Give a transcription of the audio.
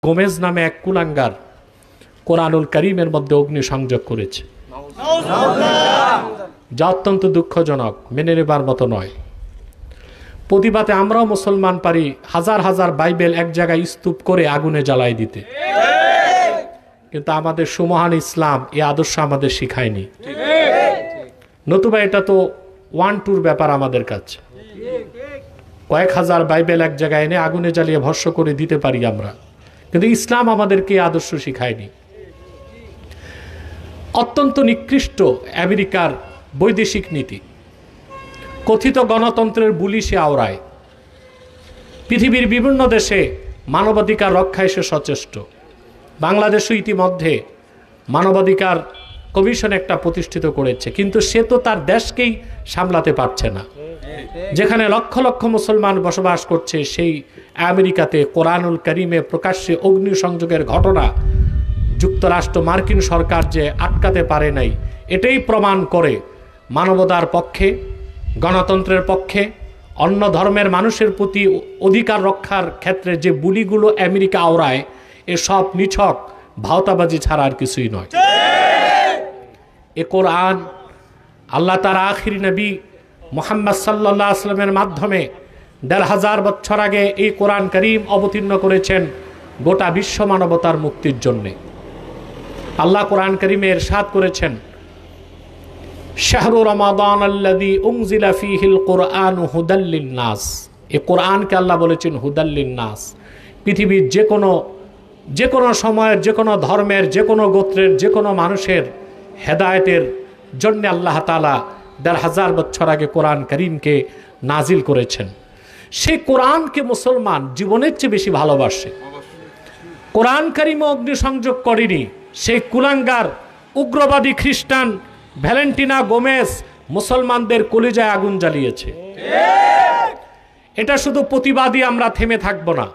Gomez নামে এক কুলাঙ্গার কোরআনুল কারীমের মধ্যে অগ্নিসংযোগ করেছে, যা অত্যন্ত দুঃখজনক, মেনে নেবার মতো নয়। প্রতিবাদে আমরাও মুসলমান পারি হাজার হাজার বাইবেল এক জায়গায় স্তূপ করে আগুনে জ্বালাই দিতে, কিন্তু আমাদের সুমহান ইসলাম এই আদর্শ আমাদের শিখায়নি। নতুবা এটা তো 1-2 ব্যাপার আমাদের কাছে। কয়েক হাজার বাইবেল এক জায়গায় এনে আগুনে জ্বালিয়ে ভস্ম করে দিতে পারি আমরা, কিন্তু ইসলাম আমাদেরকে আদর্শ শিখায়নি। অত্যন্ত নিকৃষ্ট আমেরিকার বৈদেশিক নীতি, কথিত গণতন্ত্রের বুলি সে আওড়ায়। পৃথিবীর বিভিন্ন দেশে মানবাধিকার রক্ষায় সে সচেষ্ট। বাংলাদেশও ইতিমধ্যে মানবাধিকার কমিশন একটা প্রতিষ্ঠিত করেছে, কিন্তু সে তো তার দেশকেই সামলাতে পারছে না। যেখানে লক্ষ লক্ষ মুসলমান বসবাস করছে সেই আমেরিকাতে কোরআনুল কারীমে প্রকাশ্যে অগ্নিসংযোগের ঘটনা যুক্তরাষ্ট্র মার্কিন সরকার যে আটকাতে পারে নাই, এটাই প্রমাণ করে মানবতার পক্ষে, গণতন্ত্রের পক্ষে, অন্য ধর্মের মানুষের প্রতি অধিকার রক্ষার ক্ষেত্রে যে বুলিগুলো আমেরিকা আওড়ায়, এসব নিছক ভাওতাবাজি ছাড়া আর কিছুই নয়। এ কোরআন আল্লাহ তার আখিরি নবী মুহাম্মদ সাল্লাল্লাহু আলাইহি ওয়াসাল্লামের মাধ্যমে ১৫০০ বছর আগে এই কোরআন কারীম অবতীর্ণ করেছেন গোটা বিশ্ব মানবতার মুক্তির জন্যে। আল্লাহ কোরআন কারীমে ইরশাদ করেছেন, শাহরু রমাদান আল্লাযী উনজিলা ফীহিল কুরআনু হুদাল লিন-নাস। এই কোরআনকে আল্লাহ বলেছেন হুদাল লিন-নাস। পৃথিবীর যে কোনো সময়ের, যে কোনো ধর্মের, যে কোনো গোত্রের, যে কোনো মানুষের হেদায়েতের জন্য আল্লাহ তাআলা ১৫০০ বছর আগে কোরআন কারীমকে নাজিল করেছেন। সেই কোরআনকে মুসলমান জীবনের চেয়ে বেশি ভালোবাসে। কোরআন কারীমে অগ্নিসংযোগ করেনি সেই কুলাঙ্গার উগ্রবাদী খ্রিস্টান ভ্যালেন্টিনা গোমেজ মুসলমানদের কলিজায় আগুন জ্বালিয়েছে। এটা শুধু প্রতিবাদী আমরা থেমে থাকবো না।